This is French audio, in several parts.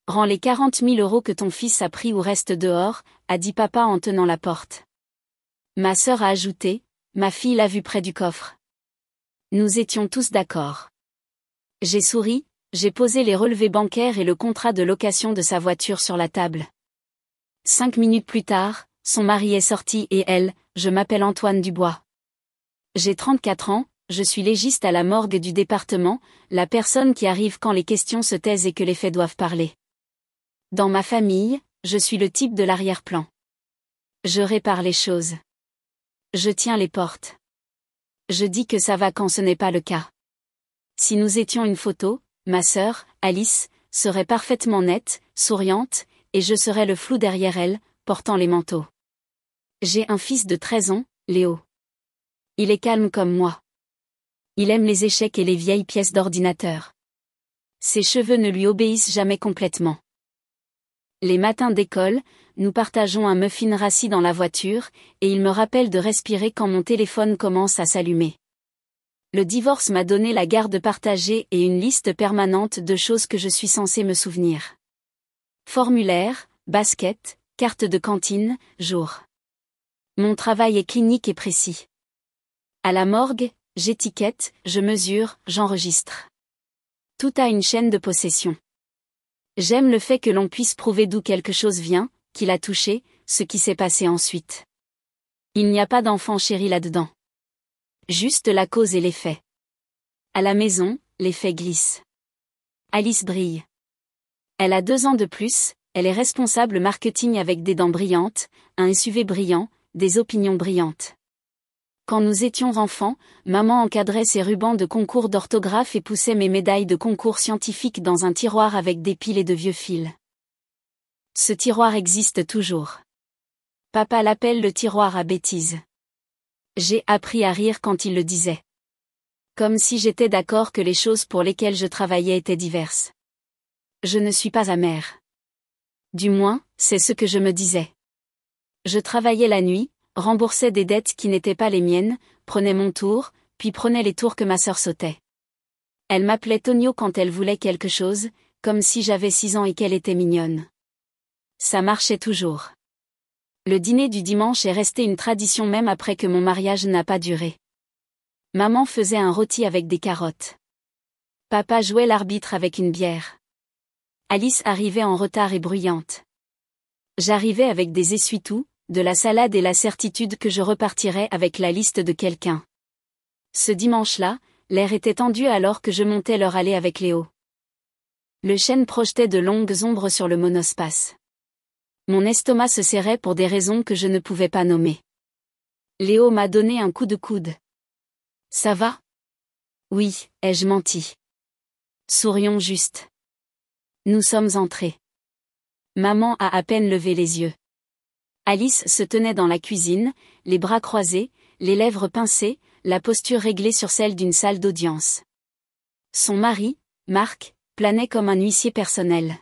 Rends les 40 000 € que ton fils a pris ou reste dehors, a dit papa en tenant la porte. Ma sœur a ajouté, ma fille l'a vu près du coffre. Nous étions tous d'accord. J'ai souri, j'ai posé les relevés bancaires et le contrat de location de sa voiture sur la table. 5 minutes plus tard, son mari est sorti et elle, je m'appelle Antoine Dubois. J'ai 34 ans, je suis légiste à la morgue du département, la personne qui arrive quand les questions se taisent et que les faits doivent parler. Dans ma famille, je suis le type de l'arrière-plan. Je répare les choses. Je tiens les portes. Je dis que ça va quand ce n'est pas le cas. Si nous étions une photo, ma sœur, Alice, serait parfaitement nette, souriante, et je serais le flou derrière elle, portant les manteaux. J'ai un fils de 13 ans, Léo. Il est calme comme moi. Il aime les échecs et les vieilles pièces d'ordinateur. Ses cheveux ne lui obéissent jamais complètement. Les matins d'école, nous partageons un muffin rassis dans la voiture, et il me rappelle de respirer quand mon téléphone commence à s'allumer. Le divorce m'a donné la garde partagée et une liste permanente de choses que je suis censée me souvenir. Formulaire, basket, carte de cantine, jour. Mon travail est clinique et précis. À la morgue, j'étiquette, je mesure, j'enregistre. Tout a une chaîne de possession. J'aime le fait que l'on puisse prouver d'où quelque chose vient, qui l'a touché, ce qui s'est passé ensuite. Il n'y a pas d'enfant chéri là-dedans. Juste la cause et l'effet. À la maison, l'effet glisse. Alice brille. Elle a 2 ans de plus, elle est responsable marketing avec des dents brillantes, un SUV brillant, des opinions brillantes. Quand nous étions enfants, maman encadrait ses rubans de concours d'orthographe et poussait mes médailles de concours scientifiques dans un tiroir avec des piles et de vieux fils. Ce tiroir existe toujours. Papa l'appelle le tiroir à bêtises. J'ai appris à rire quand il le disait. Comme si j'étais d'accord que les choses pour lesquelles je travaillais étaient diverses. Je ne suis pas amère. Du moins, c'est ce que je me disais. Je travaillais la nuit, remboursais des dettes qui n'étaient pas les miennes, prenais mon tour, puis prenais les tours que ma sœur sautait. Elle m'appelait Tonio quand elle voulait quelque chose, comme si j'avais 6 ans et qu'elle était mignonne. Ça marchait toujours. Le dîner du dimanche est resté une tradition même après que mon mariage n'a pas duré. Maman faisait un rôti avec des carottes. Papa jouait l'arbitre avec une bière. Alice arrivait en retard et bruyante. J'arrivais avec des essuie-tout, de la salade et la certitude que je repartirais avec la liste de quelqu'un. Ce dimanche-là, l'air était tendu alors que je montais leur allée avec Léo. Le chêne projetait de longues ombres sur le monospace. Mon estomac se serrait pour des raisons que je ne pouvais pas nommer. Léo m'a donné un coup de coude. Ça va? Oui, ai-je menti. Sourions juste. Nous sommes entrés. Maman a à peine levé les yeux. Alice se tenait dans la cuisine, les bras croisés, les lèvres pincées, la posture réglée sur celle d'une salle d'audience. Son mari, Marc, planait comme un huissier personnel.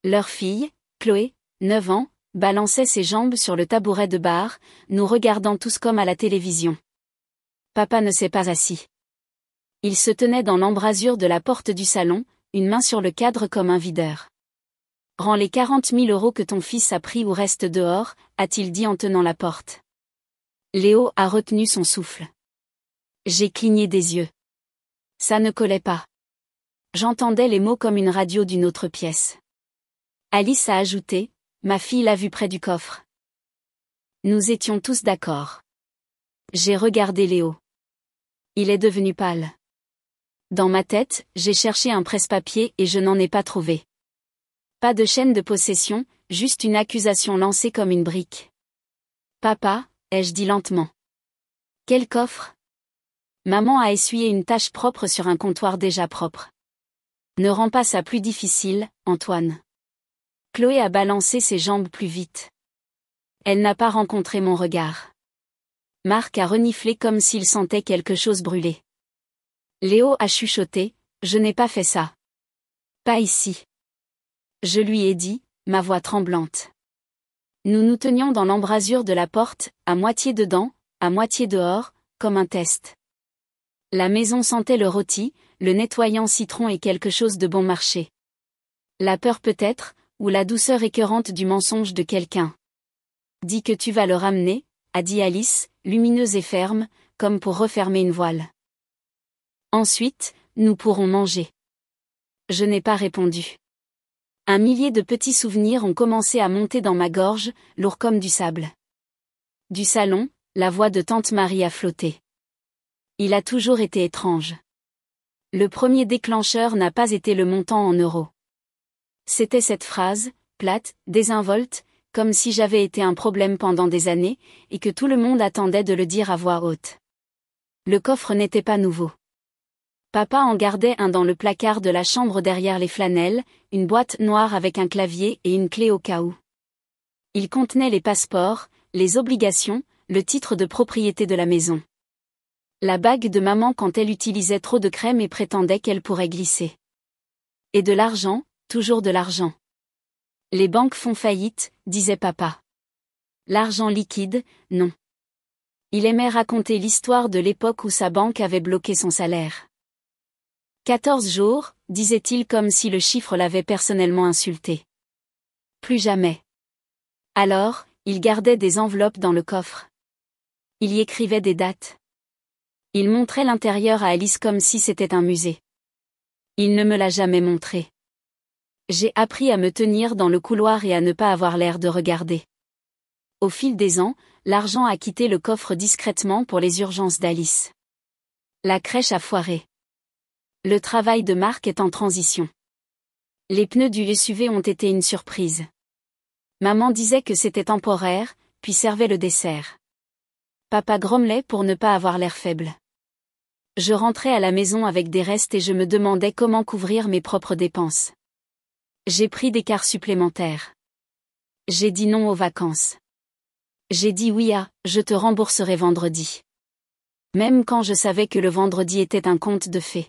Leur fille, Chloé, 9 ans, balançait ses jambes sur le tabouret de bar, nous regardant tous comme à la télévision. Papa ne s'est pas assis. Il se tenait dans l'embrasure de la porte du salon, une main sur le cadre comme un videur. Rends les 40 000 € que ton fils a pris ou reste dehors, a-t-il dit en tenant la porte. Léo a retenu son souffle. J'ai cligné des yeux. Ça ne collait pas. J'entendais les mots comme une radio d'une autre pièce. Alice a ajouté, ma fille l'a vu près du coffre. Nous étions tous d'accord. J'ai regardé Léo. Il est devenu pâle. Dans ma tête, j'ai cherché un presse-papier et je n'en ai pas trouvé. Pas de chaîne de possession, juste une accusation lancée comme une brique. Papa, ai-je dit lentement. Quel coffre? Maman a essuyé une tache propre sur un comptoir déjà propre. Ne rends pas ça plus difficile, Antoine. Chloé a balancé ses jambes plus vite. Elle n'a pas rencontré mon regard. Marc a reniflé comme s'il sentait quelque chose brûler. Léo a chuchoté, je n'ai pas fait ça. Pas ici. Je lui ai dit, ma voix tremblante. Nous nous tenions dans l'embrasure de la porte, à moitié dedans, à moitié dehors, comme un test. La maison sentait le rôti, le nettoyant citron et quelque chose de bon marché. La peur peut-être, ou la douceur écœurante du mensonge de quelqu'un. Dis que tu vas le ramener, a dit Alice, lumineuse et ferme, comme pour refermer une voile. Ensuite, nous pourrons manger. Je n'ai pas répondu. Un millier de petits souvenirs ont commencé à monter dans ma gorge, lourds comme du sable. Du salon, la voix de tante Marie a flotté. Il a toujours été étrange. Le premier déclencheur n'a pas été le montant en euros. C'était cette phrase, plate, désinvolte, comme si j'avais été un problème pendant des années, et que tout le monde attendait de le dire à voix haute. Le coffre n'était pas nouveau. Papa en gardait un dans le placard de la chambre derrière les flanelles, une boîte noire avec un clavier et une clé au cas où. Il contenait les passeports, les obligations, le titre de propriété de la maison. La bague de maman quand elle utilisait trop de crème et prétendait qu'elle pourrait glisser. Et de l'argent, toujours de l'argent. Les banques font faillite, disait papa. L'argent liquide, non. Il aimait raconter l'histoire de l'époque où sa banque avait bloqué son salaire. 14 jours, disait-il comme si le chiffre l'avait personnellement insulté. Plus jamais. Alors, il gardait des enveloppes dans le coffre. Il y écrivait des dates. Il montrait l'intérieur à Alice comme si c'était un musée. Il ne me l'a jamais montré. J'ai appris à me tenir dans le couloir et à ne pas avoir l'air de regarder. Au fil des ans, l'argent a quitté le coffre discrètement pour les urgences d'Alice. La crèche a foiré. Le travail de Marc est en transition. Les pneus du SUV ont été une surprise. Maman disait que c'était temporaire, puis servait le dessert. Papa grommelait pour ne pas avoir l'air faible. Je rentrais à la maison avec des restes et je me demandais comment couvrir mes propres dépenses. J'ai pris des cars supplémentaires. J'ai dit non aux vacances. J'ai dit oui à « je te rembourserai vendredi ». Même quand je savais que le vendredi était un conte de fées.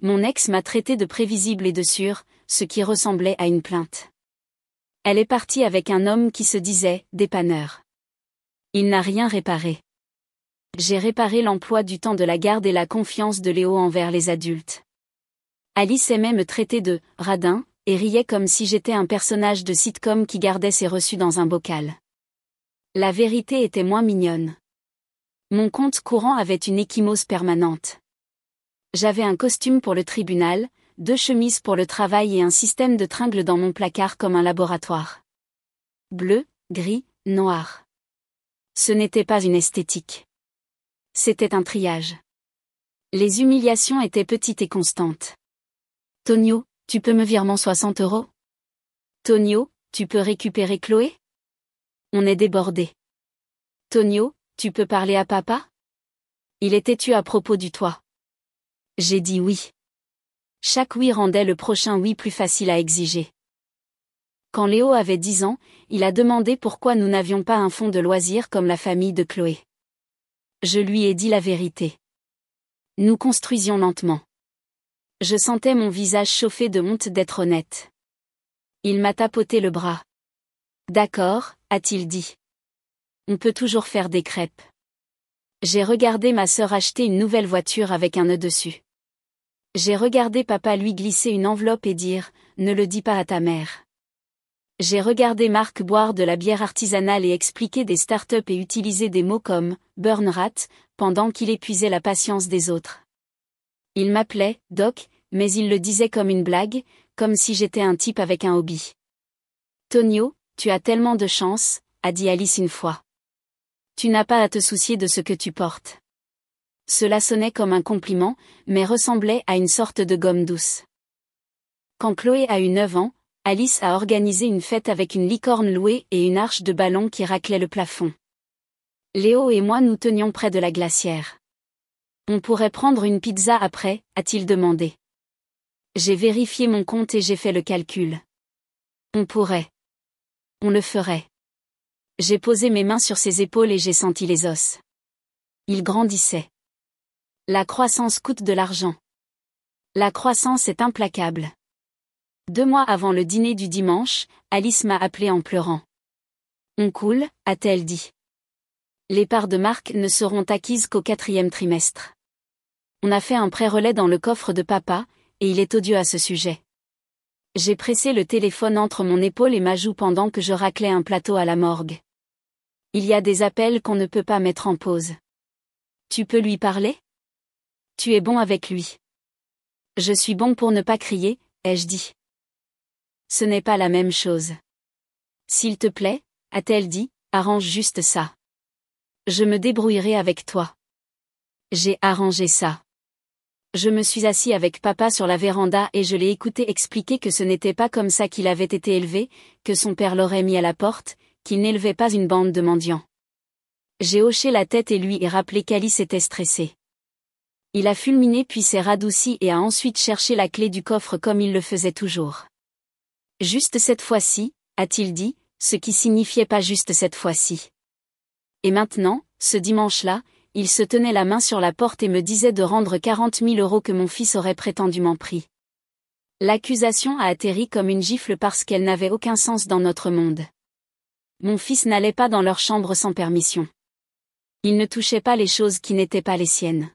Mon ex m'a traité de prévisible et de sûr, ce qui ressemblait à une plainte. Elle est partie avec un homme qui se disait « dépanneur ». Il n'a rien réparé. J'ai réparé l'emploi du temps de la garde et la confiance de Léo envers les adultes. Alice aimait me traiter de « radin » et riait comme si j'étais un personnage de sitcom qui gardait ses reçus dans un bocal. La vérité était moins mignonne. Mon compte courant avait une ecchymose permanente. J'avais un costume pour le tribunal, 2 chemises pour le travail et un système de tringles dans mon placard comme un laboratoire. Bleu, gris, noir. Ce n'était pas une esthétique. C'était un triage. Les humiliations étaient petites et constantes. Tonio, tu peux me virer 60 €? Tonio, tu peux récupérer Chloé? On est débordé. Tonio, tu peux parler à papa? Il est têtu à propos du toit. J'ai dit oui. Chaque oui rendait le prochain oui plus facile à exiger. Quand Léo avait 10 ans, il a demandé pourquoi nous n'avions pas un fonds de loisirs comme la famille de Chloé. Je lui ai dit la vérité. Nous construisions lentement. Je sentais mon visage chauffé de honte d'être honnête. Il m'a tapoté le bras. D'accord, a-t-il dit. On peut toujours faire des crêpes. J'ai regardé ma sœur acheter une nouvelle voiture avec un nœud dessus. J'ai regardé papa lui glisser une enveloppe et dire « Ne le dis pas à ta mère ». J'ai regardé Marc boire de la bière artisanale et expliquer des startups et utiliser des mots comme « burn rat » pendant qu'il épuisait la patience des autres. Il m'appelait « Doc », mais il le disait comme une blague, comme si j'étais un type avec un hobby. « Tonio, tu as tellement de chance », a dit Alice une fois. « Tu n'as pas à te soucier de ce que tu portes. » Cela sonnait comme un compliment, mais ressemblait à une sorte de gomme douce. Quand Chloé a eu 9 ans, Alice a organisé une fête avec une licorne louée et une arche de ballon qui raclait le plafond. Léo et moi nous tenions près de la glacière. On pourrait prendre une pizza après, a-t-il demandé. J'ai vérifié mon compte et j'ai fait le calcul. On pourrait. On le ferait. J'ai posé mes mains sur ses épaules et j'ai senti les os. Il grandissait. La croissance coûte de l'argent. La croissance est implacable. 2 mois avant le dîner du dimanche, Alice m'a appelé en pleurant. On coule, a-t-elle dit. Les parts de Marc ne seront acquises qu'au 4e trimestre. On a fait un pré-relais dans le coffre de papa, et il est odieux à ce sujet. J'ai pressé le téléphone entre mon épaule et ma joue pendant que je raclais un plateau à la morgue. Il y a des appels qu'on ne peut pas mettre en pause. Tu peux lui parler? Tu es bon avec lui. Je suis bon pour ne pas crier, ai-je dit. Ce n'est pas la même chose. S'il te plaît, a-t-elle dit, arrange juste ça. Je me débrouillerai avec toi. J'ai arrangé ça. Je me suis assis avec papa sur la véranda et je l'ai écouté expliquer que ce n'était pas comme ça qu'il avait été élevé, que son père l'aurait mis à la porte, qu'il n'élevait pas une bande de mendiants. J'ai hoché la tête et lui ai rappelé qu'Alice était stressée. Il a fulminé puis s'est radouci et a ensuite cherché la clé du coffre comme il le faisait toujours. Juste cette fois-ci, a-t-il dit, ce qui signifiait pas juste cette fois-ci. Et maintenant, ce dimanche-là, il se tenait la main sur la porte et me disait de rendre 40 000 € que mon fils aurait prétendument pris. L'accusation a atterri comme une gifle parce qu'elle n'avait aucun sens dans notre monde. Mon fils n'allait pas dans leur chambre sans permission. Il ne touchait pas les choses qui n'étaient pas les siennes.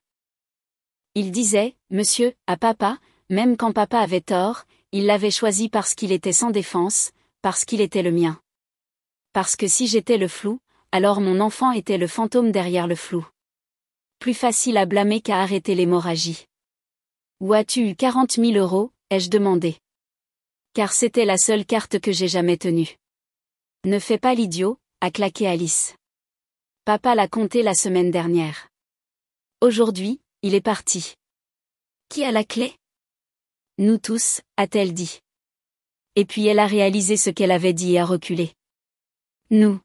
Il disait, monsieur, à papa, même quand papa avait tort, il l'avait choisi parce qu'il était sans défense, parce qu'il était le mien. Parce que si j'étais le flou, alors mon enfant était le fantôme derrière le flou. Plus facile à blâmer qu'à arrêter l'hémorragie. Où as-tu eu 40 000 €, ai-je demandé. Car c'était la seule carte que j'ai jamais tenue. Ne fais pas l'idiot, a claqué Alice. Papa l'a compté la semaine dernière. Aujourd'hui, il est parti. Qui a la clé? Nous tous, a-t-elle dit. Et puis elle a réalisé ce qu'elle avait dit et a reculé. Nous.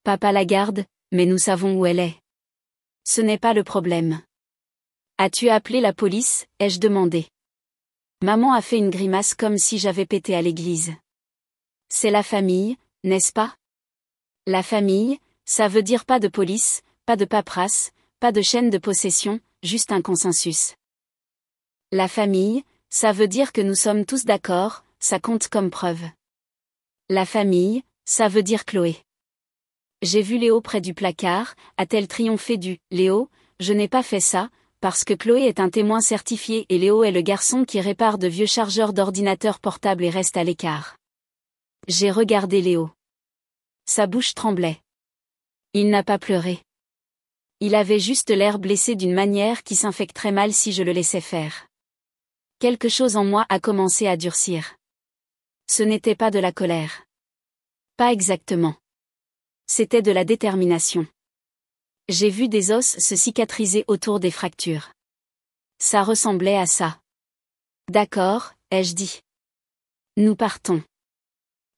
Papa la garde, mais nous savons où elle est. Ce n'est pas le problème. As-tu appelé la police, ai-je demandé. Maman a fait une grimace comme si j'avais pété à l'église. C'est la famille, n'est-ce pas? La famille, ça veut dire pas de police, pas de paperasse, pas de chaîne de possession, juste un consensus. La famille, ça veut dire que nous sommes tous d'accord, ça compte comme preuve. La famille, ça veut dire Chloé. J'ai vu Léo près du placard, a-t-elle triomphé du « Léo, je n'ai pas fait ça », parce que Chloé est un témoin certifié et Léo est le garçon qui répare de vieux chargeurs d'ordinateur portables et reste à l'écart. J'ai regardé Léo. Sa bouche tremblait. Il n'a pas pleuré. Il avait juste l'air blessé d'une manière qui s'infecterait mal si je le laissais faire. Quelque chose en moi a commencé à durcir. Ce n'était pas de la colère. Pas exactement. C'était de la détermination. J'ai vu des os se cicatriser autour des fractures. Ça ressemblait à ça. D'accord, ai-je dit. Nous partons.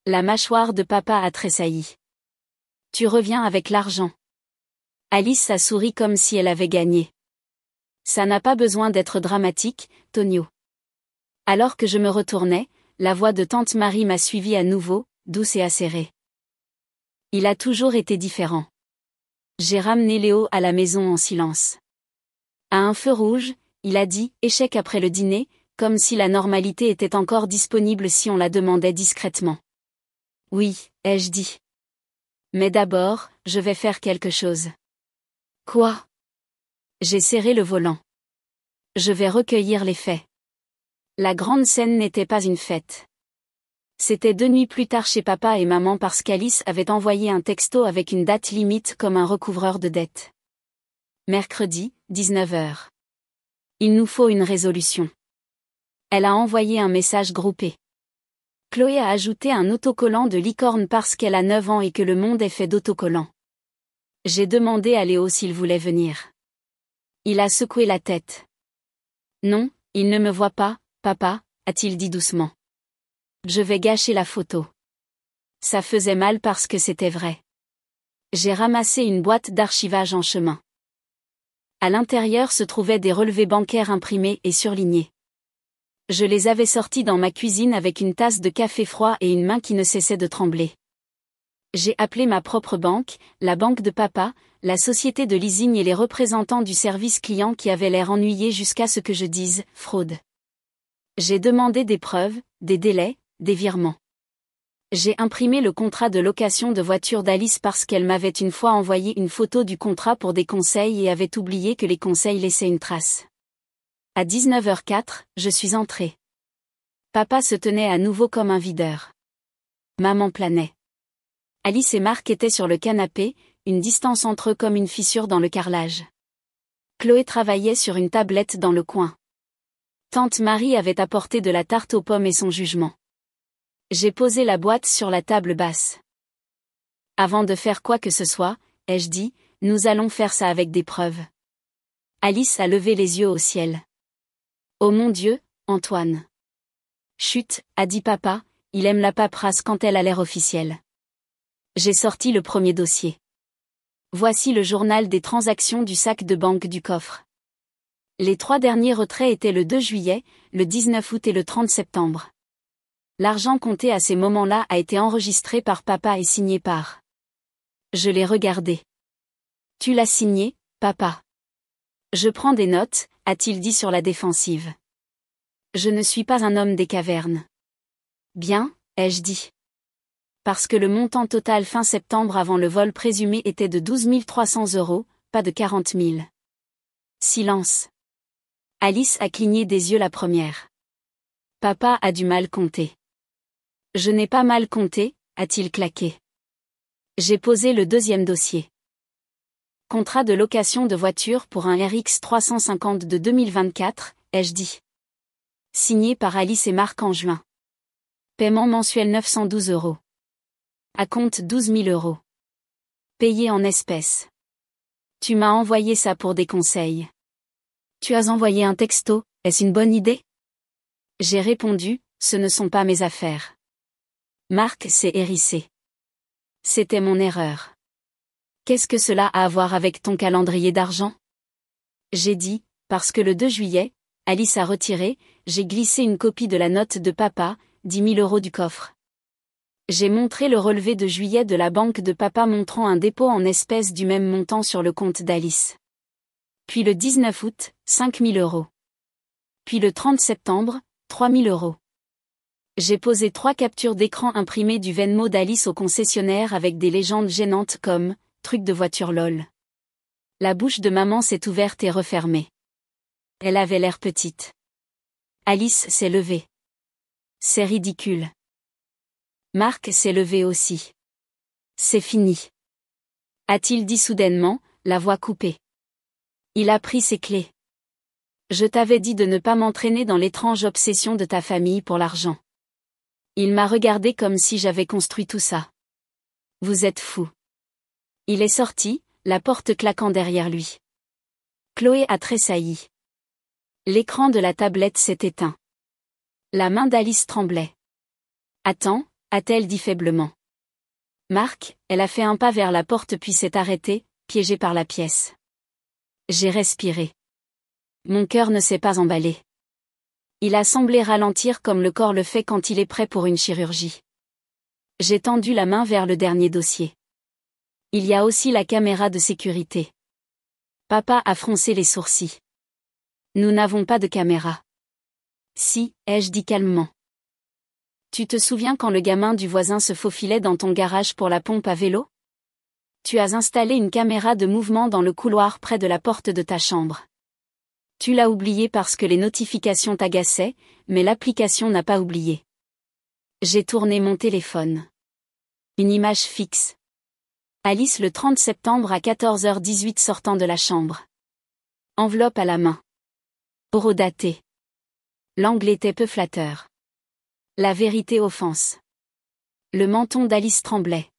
La mâchoire de papa a tressailli. Tu reviens avec l'argent. Alice a souri comme si elle avait gagné. Ça n'a pas besoin d'être dramatique, Tonio. Alors que je me retournais, la voix de tante Marie m'a suivi à nouveau, douce et acérée. Il a toujours été différent. J'ai ramené Léo à la maison en silence. À un feu rouge, il a dit « échec après le dîner », comme si la normalité était encore disponible si on la demandait discrètement. Oui, ai-je dit. Mais d'abord, je vais faire quelque chose. Quoi? J'ai serré le volant. Je vais recueillir les faits. La grande scène n'était pas une fête. C'était 2 nuits plus tard chez papa et maman parce qu'Alice avait envoyé un texto avec une date limite comme un recouvreur de dettes. Mercredi, 19h. Il nous faut une résolution. Elle a envoyé un message groupé. Chloé a ajouté un autocollant de licorne parce qu'elle a 9 ans et que le monde est fait d'autocollants. J'ai demandé à Léo s'il voulait venir. Il a secoué la tête. Non, il ne me voit pas, papa, a-t-il dit doucement. Je vais gâcher la photo. Ça faisait mal parce que c'était vrai. J'ai ramassé une boîte d'archivage en chemin. À l'intérieur se trouvaient des relevés bancaires imprimés et surlignés. Je les avais sortis dans ma cuisine avec une tasse de café froid et une main qui ne cessait de trembler. J'ai appelé ma propre banque, la banque de papa, la société de leasing et les représentants du service client qui avaient l'air ennuyés jusqu'à ce que je dise « fraude ». J'ai demandé des preuves, des délais, des virements. J'ai imprimé le contrat de location de voiture d'Alice parce qu'elle m'avait une fois envoyé une photo du contrat pour des conseils et avait oublié que les conseils laissaient une trace. À 19h04, je suis entrée. Papa se tenait à nouveau comme un videur. Maman planait. Alice et Marc étaient sur le canapé, une distance entre eux comme une fissure dans le carrelage. Chloé travaillait sur une tablette dans le coin. Tante Marie avait apporté de la tarte aux pommes et son jugement. J'ai posé la boîte sur la table basse. Avant de faire quoi que ce soit, ai-je dit, nous allons faire ça avec des preuves. Alice a levé les yeux au ciel. Oh mon Dieu, Antoine. Chut, a dit papa, il aime la paperasse quand elle a l'air officielle. J'ai sorti le premier dossier. Voici le journal des transactions du sac de banque du coffre. Les 3 derniers retraits étaient le 2 juillet, le 19 août et le 30 septembre. L'argent compté à ces moments-là a été enregistré par papa et signé par. Je l'ai regardé. Tu l'as signé, papa. Je prends des notes, a-t-il dit sur la défensive. Je ne suis pas un homme des cavernes. Bien, ai-je dit. Parce que le montant total fin septembre avant le vol présumé était de 12 300 €, pas de 40 000. Silence. Alice a cligné des yeux la première. Papa a du mal compter. Je n'ai pas mal compté, a-t-il claqué. J'ai posé le deuxième dossier. Contrat de location de voiture pour un RX 350 de 2024, ai-je dit. Signé par Alice et Marc en juin. Paiement mensuel 912 €. Acompte 12 000 €. Payé en espèces. Tu m'as envoyé ça pour des conseils. Tu as envoyé un texto, est-ce une bonne idée? J'ai répondu, ce ne sont pas mes affaires. Marc s'est hérissé. C'était mon erreur. Qu'est-ce que cela a à voir avec ton calendrier d'argent? J'ai dit, parce que le 2 juillet, Alice a retiré, j'ai glissé une copie de la note de papa, 10 000 € du coffre. J'ai montré le relevé de juillet de la banque de papa montrant un dépôt en espèces du même montant sur le compte d'Alice. Puis le 19 août, 5 000 €. Puis le 30 septembre, 3 000 €. J'ai posé 3 captures d'écran imprimées du Venmo d'Alice au concessionnaire avec des légendes gênantes comme « truc de voiture lol ». La bouche de maman s'est ouverte et refermée. Elle avait l'air petite. Alice s'est levée. C'est ridicule. Marc s'est levé aussi. C'est fini. A-t-il dit soudainement, la voix coupée. Il a pris ses clés. Je t'avais dit de ne pas m'entraîner dans l'étrange obsession de ta famille pour l'argent. Il m'a regardé comme si j'avais construit tout ça. Vous êtes fou. Il est sorti, la porte claquant derrière lui. Chloé a tressailli. L'écran de la tablette s'est éteint. La main d'Alice tremblait. Attends, a-t-elle dit faiblement. Marc, elle a fait un pas vers la porte puis s'est arrêtée, piégée par la pièce. J'ai respiré. Mon cœur ne s'est pas emballé. Il a semblé ralentir comme le corps le fait quand il est prêt pour une chirurgie. J'ai tendu la main vers le dernier dossier. Il y a aussi la caméra de sécurité. Papa a froncé les sourcils. Nous n'avons pas de caméra. Si, ai-je dit calmement. Tu te souviens quand le gamin du voisin se faufilait dans ton garage pour la pompe à vélo? Tu as installé une caméra de mouvement dans le couloir près de la porte de ta chambre. Tu l'as oublié parce que les notifications t'agaçaient, mais l'application n'a pas oublié. J'ai tourné mon téléphone. Une image fixe. Alice le 30 septembre à 14h18 sortant de la chambre. Enveloppe à la main. Horodaté. L'angle était peu flatteur. La vérité offense. Le menton d'Alice tremblait.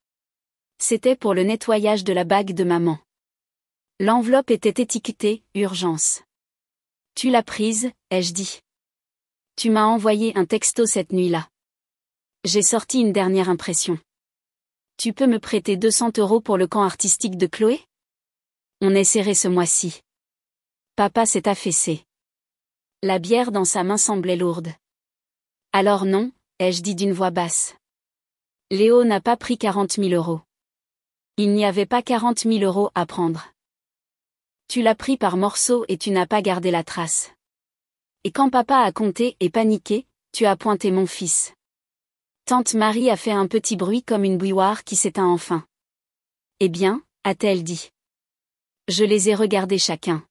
C'était pour le nettoyage de la bague de maman. L'enveloppe était étiquetée « Urgence ». Tu l'as prise, ai-je dit. Tu m'as envoyé un texto cette nuit-là. J'ai sorti une dernière impression. Tu peux me prêter 200 € pour le camp artistique de Chloé? On est serré ce mois-ci. Papa s'est affaissé. La bière dans sa main semblait lourde. Alors non, ai-je dit d'une voix basse. Léo n'a pas pris 40 000 €. Il n'y avait pas 40 000 € à prendre. Tu l'as pris par morceaux et tu n'as pas gardé la trace. Et quand papa a compté et paniqué, tu as pointé mon fils. Tante Marie a fait un petit bruit comme une bouilloire qui s'éteint enfin. Eh bien, a-t-elle dit. Je les ai regardés chacun.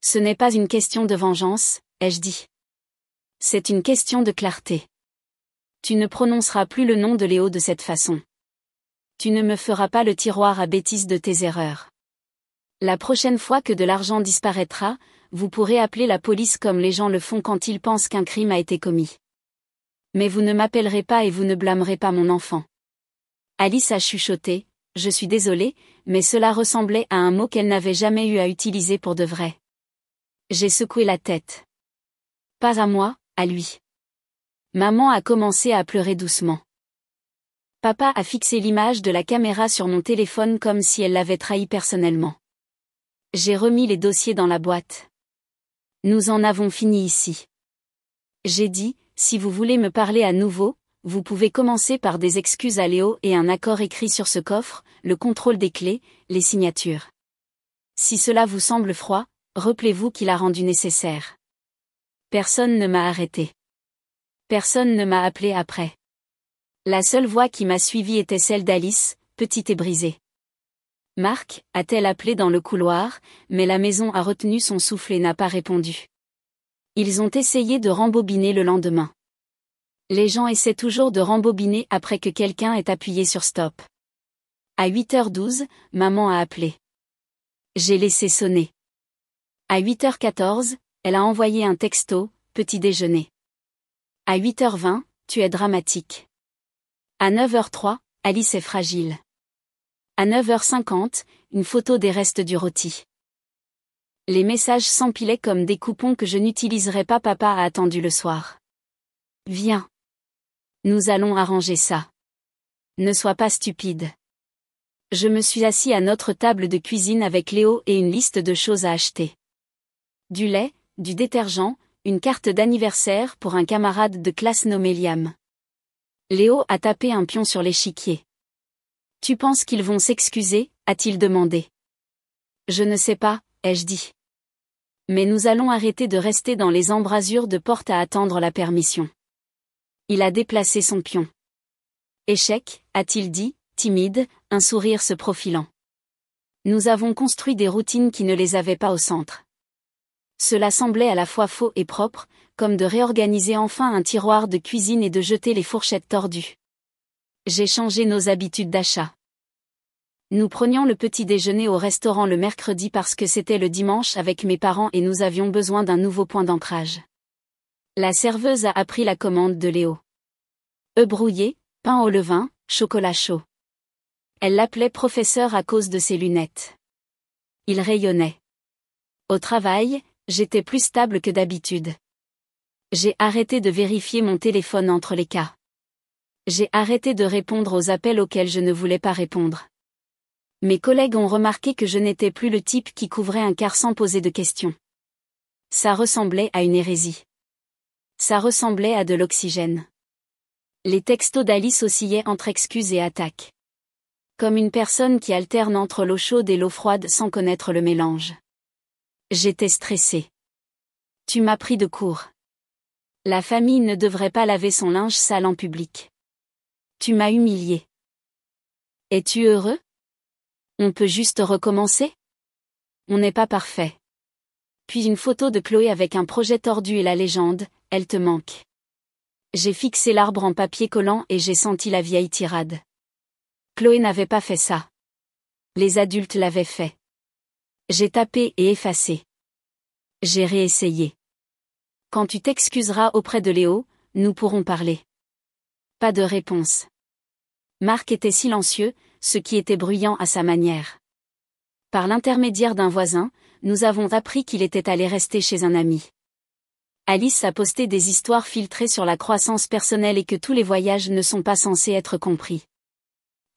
Ce n'est pas une question de vengeance, ai-je dit. C'est une question de clarté. Tu ne prononceras plus le nom de Léo de cette façon. Tu ne me feras pas le tiroir à bêtises de tes erreurs. La prochaine fois que de l'argent disparaîtra, vous pourrez appeler la police comme les gens le font quand ils pensent qu'un crime a été commis. Mais vous ne m'appellerez pas et vous ne blâmerez pas mon enfant. Alice a chuchoté, « Je suis désolée, mais cela ressemblait à un mot qu'elle n'avait jamais eu à utiliser pour de vrai. » J'ai secoué la tête. Pas à moi, à lui. Maman a commencé à pleurer doucement. Papa a fixé l'image de la caméra sur mon téléphone comme si elle l'avait trahi personnellement. J'ai remis les dossiers dans la boîte. Nous en avons fini ici. J'ai dit, si vous voulez me parler à nouveau, vous pouvez commencer par des excuses à Léo et un accord écrit sur ce coffre, le contrôle des clés, les signatures. Si cela vous semble froid, rappelez-vous qu'il a rendu nécessaire. Personne ne m'a arrêté. Personne ne m'a appelé après. La seule voix qui m'a suivi était celle d'Alice, petite et brisée. Marc, a-t-elle appelé dans le couloir, mais la maison a retenu son souffle et n'a pas répondu. Ils ont essayé de rembobiner le lendemain. Les gens essaient toujours de rembobiner après que quelqu'un ait appuyé sur stop. À 8h12, maman a appelé. J'ai laissé sonner. À 8h14, elle a envoyé un texto, petit déjeuner. À 8h20, tu es dramatique. À 9h03, Alice est fragile. À 9h50, une photo des restes du rôti. Les messages s'empilaient comme des coupons que je n'utiliserai pas. Papa a attendu le soir. Viens. Nous allons arranger ça. Ne sois pas stupide. Je me suis assis à notre table de cuisine avec Léo et une liste de choses à acheter. Du lait, du détergent, une carte d'anniversaire pour un camarade de classe nommé Liam. Léo a tapé un pion sur l'échiquier. Tu penses qu'ils vont s'excuser, a-t-il demandé. Je ne sais pas, ai-je dit. Mais nous allons arrêter de rester dans les embrasures de porte à attendre la permission. Il a déplacé son pion. Échec, a-t-il dit, timide, un sourire se profilant. Nous avons construit des routines qui ne les avaient pas au centre. Cela semblait à la fois faux et propre, comme de réorganiser enfin un tiroir de cuisine et de jeter les fourchettes tordues. J'ai changé nos habitudes d'achat. Nous prenions le petit déjeuner au restaurant le mercredi parce que c'était le dimanche avec mes parents et nous avions besoin d'un nouveau point d'ancrage. La serveuse a appris la commande de Léo. Œufs brouillés, pain au levain, chocolat chaud. Elle l'appelait professeur à cause de ses lunettes. Il rayonnait. Au travail, j'étais plus stable que d'habitude. J'ai arrêté de vérifier mon téléphone entre les cas. J'ai arrêté de répondre aux appels auxquels je ne voulais pas répondre. Mes collègues ont remarqué que je n'étais plus le type qui couvrait un quart sans poser de questions. Ça ressemblait à une hérésie. Ça ressemblait à de l'oxygène. Les textos d'Alice oscillaient entre excuses et attaques. Comme une personne qui alterne entre l'eau chaude et l'eau froide sans connaître le mélange. J'étais stressée. Tu m'as pris de court. La famille ne devrait pas laver son linge sale en public. Tu m'as humiliée. Es-tu heureux? On peut juste recommencer? On n'est pas parfait. Puis une photo de Chloé avec un projet tordu et la légende, elle te manque. J'ai fixé l'arbre en papier collant et j'ai senti la vieille tirade. Chloé n'avait pas fait ça. Les adultes l'avaient fait. J'ai tapé et effacé. J'ai réessayé. Quand tu t'excuseras auprès de Léo, nous pourrons parler. Pas de réponse. Marc était silencieux, ce qui était bruyant à sa manière. Par l'intermédiaire d'un voisin, nous avons appris qu'il était allé rester chez un ami. Alice a posté des histoires filtrées sur la croissance personnelle et que tous les voyages ne sont pas censés être compris.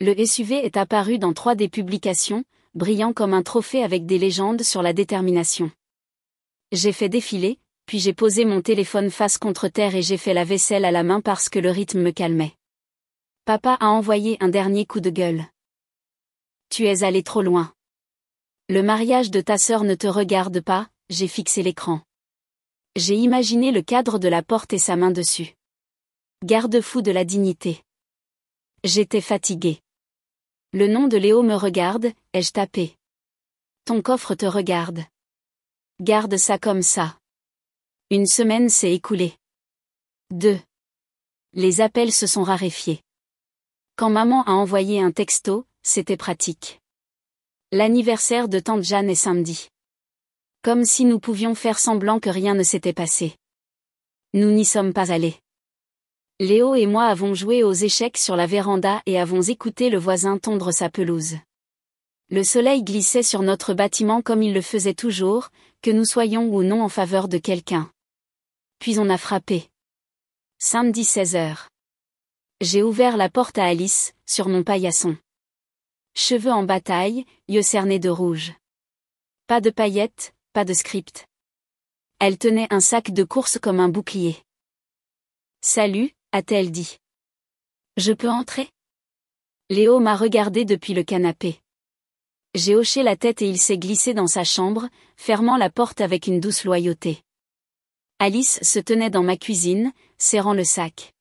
Le SUV est apparu dans 3 des publications, brillant comme un trophée avec des légendes sur la détermination. J'ai fait défiler, puis j'ai posé mon téléphone face contre terre et j'ai fait la vaisselle à la main parce que le rythme me calmait. Papa a envoyé un dernier coup de gueule. Tu es allé trop loin. Le mariage de ta sœur ne te regarde pas, j'ai fixé l'écran. J'ai imaginé le cadre de la porte et sa main dessus. Garde-fou de la dignité. J'étais fatiguée. Le nom de Léo me regarde, ai-je tapé. Ton coffre te regarde. Garde ça comme ça. Une semaine s'est écoulée. 2. Les appels se sont raréfiés. Quand maman a envoyé un texto, c'était pratique. L'anniversaire de tante Jeanne est samedi. Comme si nous pouvions faire semblant que rien ne s'était passé. Nous n'y sommes pas allés. Léo et moi avons joué aux échecs sur la véranda et avons écouté le voisin tondre sa pelouse. Le soleil glissait sur notre bâtiment comme il le faisait toujours, que nous soyons ou non en faveur de quelqu'un. Puis on a frappé. Samedi 16h. J'ai ouvert la porte à Alice, sur mon paillasson. Cheveux en bataille, yeux cernés de rouge. Pas de paillettes, pas de script. Elle tenait un sac de course comme un bouclier. Salut, a-t-elle dit. Je peux entrer? Léo m'a regardé depuis le canapé. J'ai hoché la tête et il s'est glissé dans sa chambre, fermant la porte avec une douce loyauté. Alice se tenait dans ma cuisine, serrant le sac.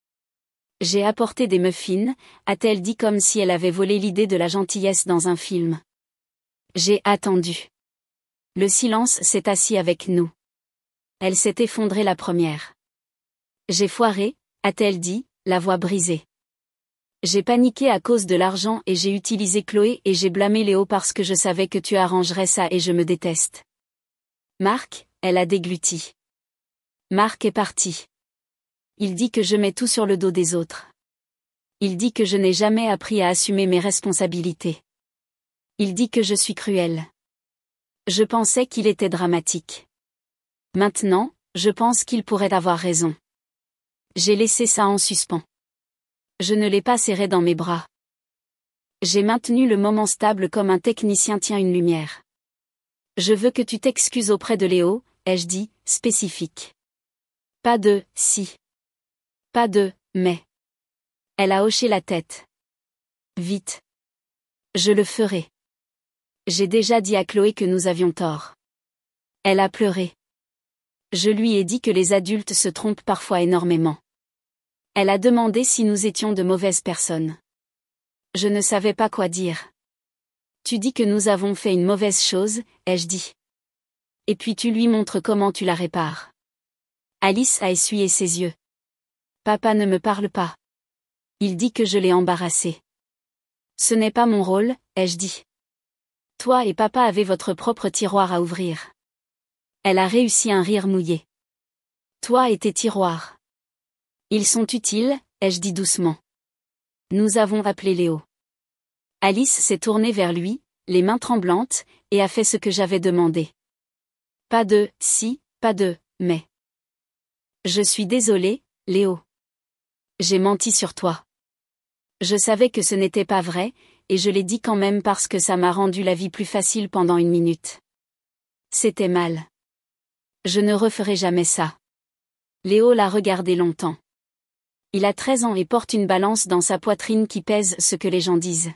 J'ai apporté des muffins, a-t-elle dit comme si elle avait volé l'idée de la gentillesse dans un film. J'ai attendu. Le silence s'est assis avec nous. Elle s'est effondrée la première. J'ai foiré, a-t-elle dit, la voix brisée. J'ai paniqué à cause de l'argent et j'ai utilisé Chloé et j'ai blâmé Léo parce que je savais que tu arrangerais ça et je me déteste. Marc, elle a dégluti. Marc est parti. Il dit que je mets tout sur le dos des autres. Il dit que je n'ai jamais appris à assumer mes responsabilités. Il dit que je suis cruelle. Je pensais qu'il était dramatique. Maintenant, je pense qu'il pourrait avoir raison. J'ai laissé ça en suspens. Je ne l'ai pas serré dans mes bras. J'ai maintenu le moment stable comme un technicien tient une lumière. Je veux que tu t'excuses auprès de Léo, ai-je dit, spécifique. Pas de « si ». Pas de « mais ». Elle a hoché la tête. Vite. Je le ferai. J'ai déjà dit à Chloé que nous avions tort. Elle a pleuré. Je lui ai dit que les adultes se trompent parfois énormément. Elle a demandé si nous étions de mauvaises personnes. Je ne savais pas quoi dire. Tu dis que nous avons fait une mauvaise chose, ai-je dit. Et puis tu lui montres comment tu la répares. Alice a essuyé ses yeux. Papa ne me parle pas. Il dit que je l'ai embarrassé. Ce n'est pas mon rôle, ai-je dit. Toi et papa avez votre propre tiroir à ouvrir. Elle a réussi un rire mouillé. Toi et tes tiroirs. Ils sont utiles, ai-je dit doucement. Nous avons appelé Léo. Alice s'est tournée vers lui, les mains tremblantes, et a fait ce que j'avais demandé. Pas de « si », pas de « mais ». Je suis désolée, Léo. J'ai menti sur toi. Je savais que ce n'était pas vrai, et je l'ai dit quand même parce que ça m'a rendu la vie plus facile pendant une minute. C'était mal. Je ne referai jamais ça. Léo l'a regardé longtemps. Il a 13 ans et porte une balance dans sa poitrine qui pèse ce que les gens disent.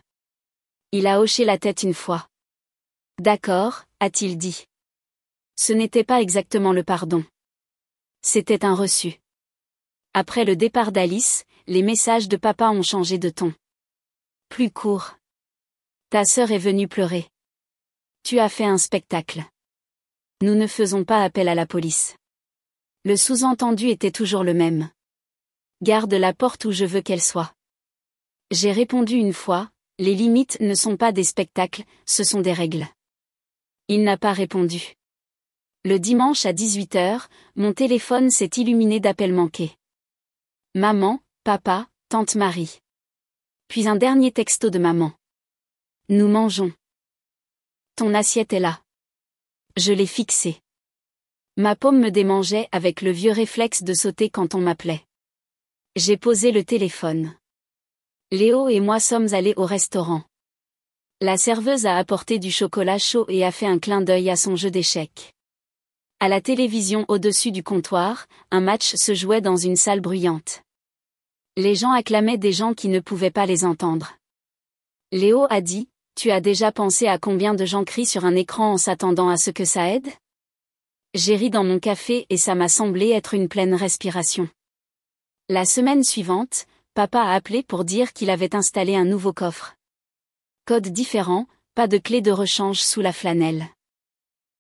Il a hoché la tête une fois. D'accord, a-t-il dit. Ce n'était pas exactement le pardon. C'était un reçu. Après le départ d'Alice, les messages de papa ont changé de ton. Plus court. Ta sœur est venue pleurer. Tu as fait un spectacle. Nous ne faisons pas appel à la police. Le sous-entendu était toujours le même. Garde la porte où je veux qu'elle soit. J'ai répondu une fois, les limites ne sont pas des spectacles, ce sont des règles. Il n'a pas répondu. Le dimanche à 18h, mon téléphone s'est illuminé d'appels manqués. Maman, papa, tante Marie. Puis un dernier texto de maman. Nous mangeons. Ton assiette est là. Je l'ai fixée. Ma paume me démangeait avec le vieux réflexe de sauter quand on m'appelait. J'ai posé le téléphone. Léo et moi sommes allés au restaurant. La serveuse a apporté du chocolat chaud et a fait un clin d'œil à son jeu d'échecs. À la télévision au-dessus du comptoir, un match se jouait dans une salle bruyante. Les gens acclamaient des gens qui ne pouvaient pas les entendre. Léo a dit, « Tu as déjà pensé à combien de gens crient sur un écran en s'attendant à ce que ça aide ?» J'ai ri dans mon café et ça m'a semblé être une pleine respiration. La semaine suivante, papa a appelé pour dire qu'il avait installé un nouveau coffre. Code différent, pas de clé de rechange sous la flanelle.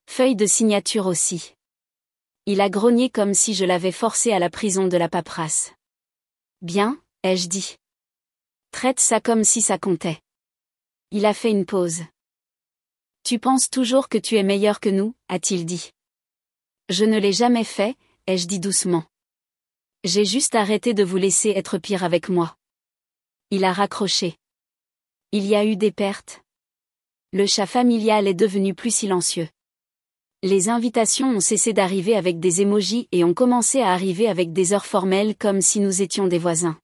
Feuille de signature aussi. Il a grogné comme si je l'avais forcé à la prison de la paperasse. Bien, ai-je dit. Traite ça comme si ça comptait. Il a fait une pause. Tu penses toujours que tu es meilleur que nous, a-t-il dit. Je ne l'ai jamais fait, ai-je dit doucement. J'ai juste arrêté de vous laisser être pire avec moi. Il a raccroché. Il y a eu des pertes. Le chat familial est devenu plus silencieux. Les invitations ont cessé d'arriver avec des émojis et ont commencé à arriver avec des heures formelles comme si nous étions des voisins.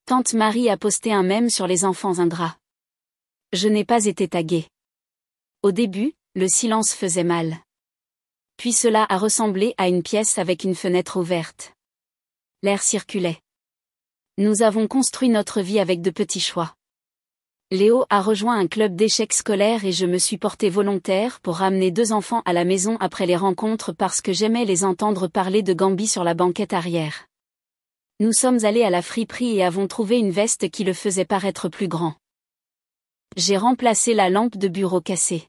Tante Marie a posté un mème sur les enfants ingrats. Je n'ai pas été taguée. Au début, le silence faisait mal. Puis cela a ressemblé à une pièce avec une fenêtre ouverte. L'air circulait. Nous avons construit notre vie avec de petits choix. Léo a rejoint un club d'échecs scolaires et je me suis portée volontaire pour ramener 2 enfants à la maison après les rencontres parce que j'aimais les entendre parler de Gambi sur la banquette arrière. Nous sommes allés à la friperie et avons trouvé une veste qui le faisait paraître plus grand. J'ai remplacé la lampe de bureau cassée.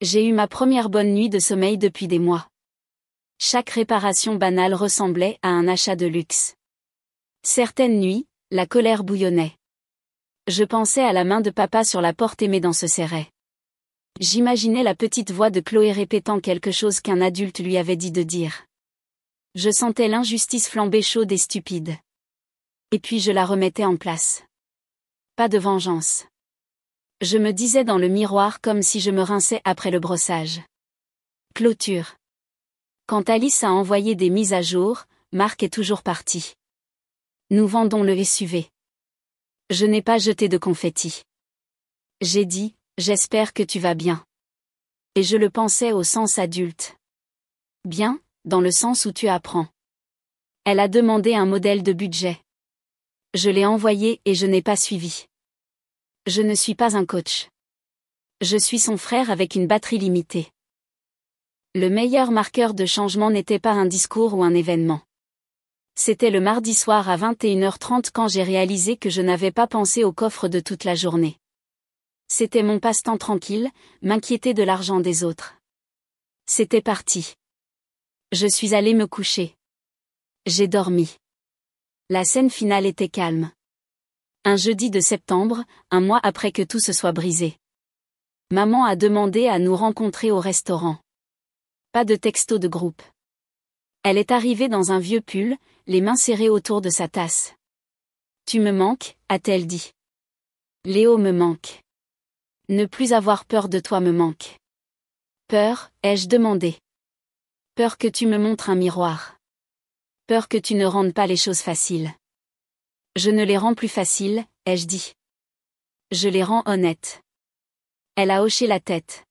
J'ai eu ma première bonne nuit de sommeil depuis des mois. Chaque réparation banale ressemblait à un achat de luxe. Certaines nuits, la colère bouillonnait. Je pensais à la main de papa sur la porte et mes dents se serraient. J'imaginais la petite voix de Chloé répétant quelque chose qu'un adulte lui avait dit de dire. Je sentais l'injustice flamber chaude et stupide. Et puis je la remettais en place. Pas de vengeance. Je me disais dans le miroir comme si je me rinçais après le brossage. Clôture. Quand Alice a envoyé des mises à jour, Marc est toujours parti. Nous vendons le SUV. Je n'ai pas jeté de confetti. J'ai dit, j'espère que tu vas bien. Et je le pensais au sens adulte. Bien, dans le sens où tu apprends. Elle a demandé un modèle de budget. Je l'ai envoyé et je n'ai pas suivi. Je ne suis pas un coach. Je suis son frère avec une batterie limitée. Le meilleur marqueur de changement n'était pas un discours ou un événement. C'était le mardi soir à 21h30 quand j'ai réalisé que je n'avais pas pensé au coffre de toute la journée. C'était mon passe-temps tranquille, m'inquiéter de l'argent des autres. C'était parti. Je suis allée me coucher. J'ai dormi. La scène finale était calme. Un jeudi de septembre, un mois après que tout se soit brisé. Maman a demandé à nous rencontrer au restaurant. Pas de texto de groupe. Elle est arrivée dans un vieux pull, les mains serrées autour de sa tasse. Tu me manques, a-t-elle dit. Léo me manque. Ne plus avoir peur de toi me manque. Peur, ai-je demandé. Peur que tu me montres un miroir. Peur que tu ne rendes pas les choses faciles. Je ne les rends plus faciles, ai-je dit. Je les rends honnêtes. Elle a hoché la tête.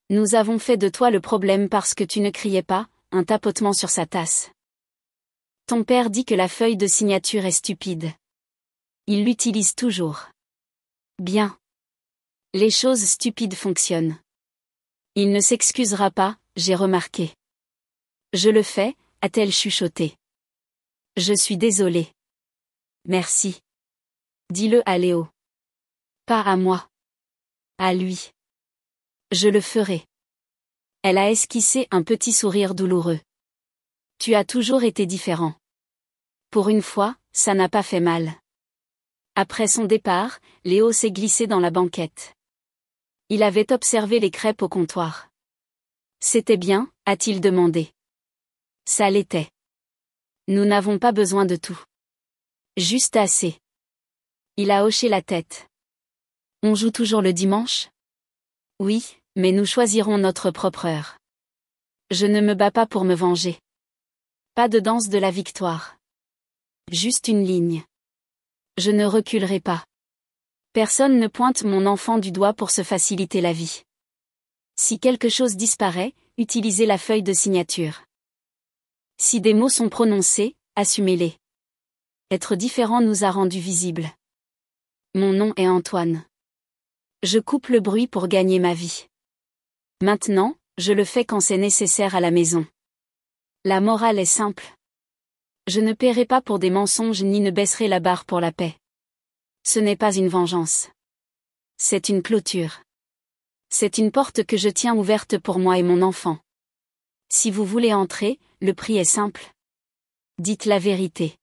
Nous avons fait de toi le problème parce que tu ne criais pas, un tapotement sur sa tasse. Ton père dit que la feuille de signature est stupide. Il l'utilise toujours. Bien. Les choses stupides fonctionnent. Il ne s'excusera pas, j'ai remarqué. Je le fais, a-t-elle chuchoté. Je suis désolée. Merci. Dis-le à Léo. Pas à moi. À lui. Je le ferai. Elle a esquissé un petit sourire douloureux. Tu as toujours été différent. Pour une fois, ça n'a pas fait mal. Après son départ, Léo s'est glissé dans la banquette. Il avait observé les crêpes au comptoir. C'était bien, a-t-il demandé. Ça l'était. Nous n'avons pas besoin de tout. Juste assez. Il a hoché la tête. On joue toujours le dimanche ? Oui, mais nous choisirons notre propre heure. Je ne me bats pas pour me venger. Pas de danse de la victoire. Juste une ligne. Je ne reculerai pas. Personne ne pointe mon enfant du doigt pour se faciliter la vie. Si quelque chose disparaît, utilisez la feuille de signature. Si des mots sont prononcés, assumez-les. Être différent nous a rendus visibles. Mon nom est Antoine. Je coupe le bruit pour gagner ma vie. Maintenant, je le fais quand c'est nécessaire à la maison. La morale est simple. Je ne paierai pas pour des mensonges ni ne baisserai la barre pour la paix. Ce n'est pas une vengeance. C'est une clôture. C'est une porte que je tiens ouverte pour moi et mon enfant. Si vous voulez entrer, le prix est simple. Dites la vérité.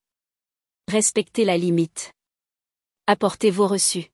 Respectez la limite. Apportez vos reçus.